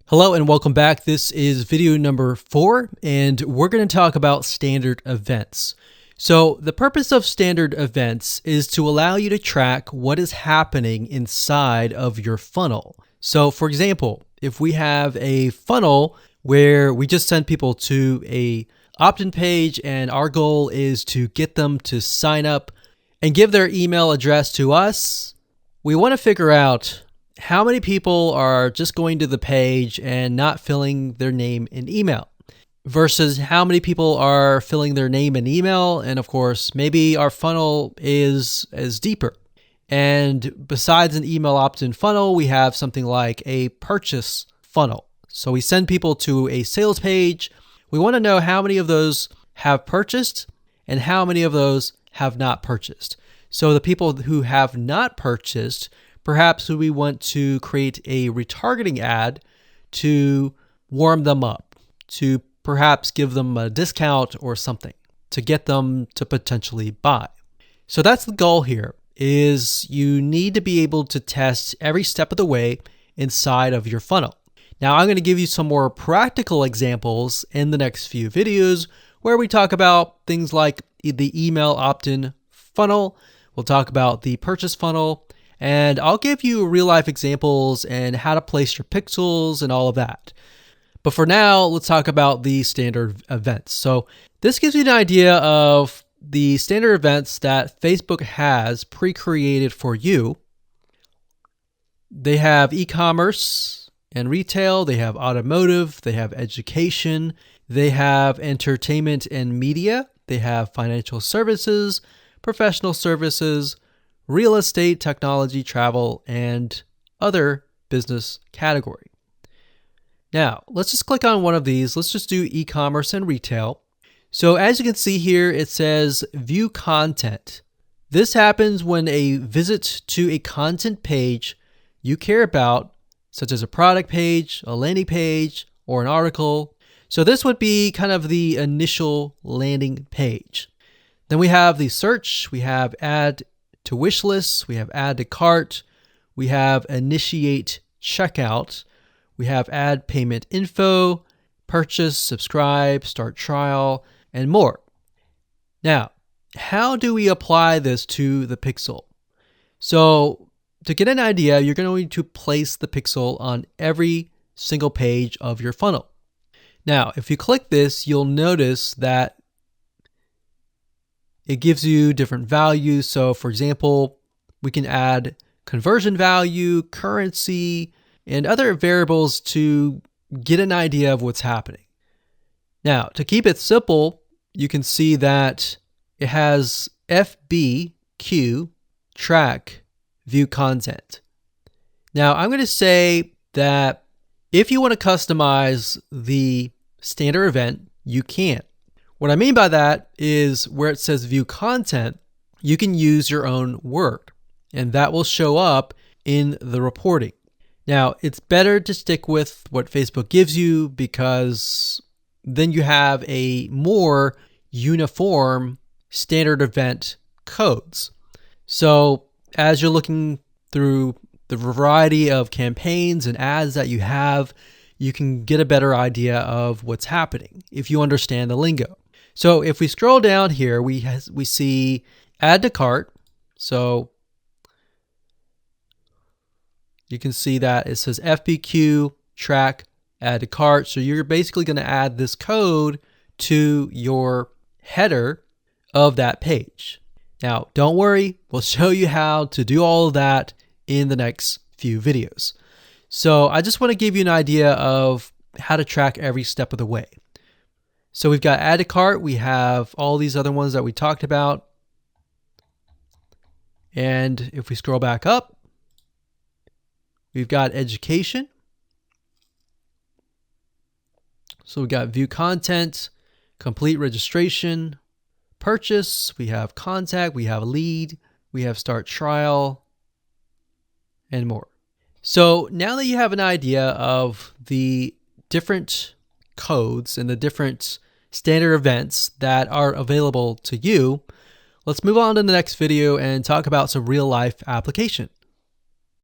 Hello and welcome back. This is video number 4, and we're going to talk about standard events. So the purpose of standard events is to allow you to track what is happening inside of your funnel. So for example, if we have a funnel where we just send people to a opt-in page and our goal is to get them to sign up and give their email address to us, we want to figure out how many people are just going to the page and not filling their name and email versus how many people are filling their name and email. And of course, maybe our funnel is deeper. And besides an email opt-in funnel, we have something like a purchase funnel. So we send people to a sales page. We want to know how many of those have purchased and how many of those have not purchased. So the people who have not purchased, perhaps we want to create a retargeting ad to warm them up, to perhaps give them a discount or something to get them to potentially buy. So that's the goal here, is you need to be able to test every step of the way inside of your funnel. Now I'm going to give you some more practical examples in the next few videos where we talk about things like the email opt-in funnel. We'll talk about the purchase funnel, and I'll give you real-life examples and how to place your pixels and all of that. But for now, let's talk about the standard events. So this gives you an idea of the standard events that Facebook has pre-created for you. They have e-commerce and retail, they have automotive, they have education, they have entertainment and media, they have financial services, professional services, real estate, technology, travel, and other business category. Now, let's just click on one of these. Let's just do e-commerce and retail. So as you can see here, it says view content. This happens when a visit to a content page you care about, such as a product page, a landing page, or an article. So this would be kind of the initial landing page. Then we have the search, we have add to wish lists, we have add to cart, we have initiate checkout, we have add payment info, purchase, subscribe, start trial, and more. Now, how do we apply this to the pixel? So to get an idea, you're going to place the pixel on every single page of your funnel. Now, if you click this, you'll notice that it gives you different values. So for example, we can add conversion value, currency, and other variables to get an idea of what's happening. Now, to keep it simple, you can see that it has FBQ, track, view content. Now, I'm going to say that if you want to customize the standard event, you can. What I mean by that is where it says view content, you can use your own word, and that will show up in the reporting. Now, it's better to stick with what Facebook gives you because then you have a more uniform standard event codes. So as you're looking through the variety of campaigns and ads that you have, you can get a better idea of what's happening if you understand the lingo. So if we scroll down here, we see add to cart. So you can see that it says FBQ, track, add to cart. So you're basically going to add this code to your header of that page. Now, don't worry, we'll show you how to do all of that in the next few videos. So I just want to give you an idea of how to track every step of the way. So we've got add to cart, we have all these other ones that we talked about. And if we scroll back up, we've got education. So we've got view content, complete registration, purchase, we have contact, we have lead, we have start trial, and more. So now that you have an idea of the different codes and the different standard events that are available to you, let's move on to the next video and talk about some real life application.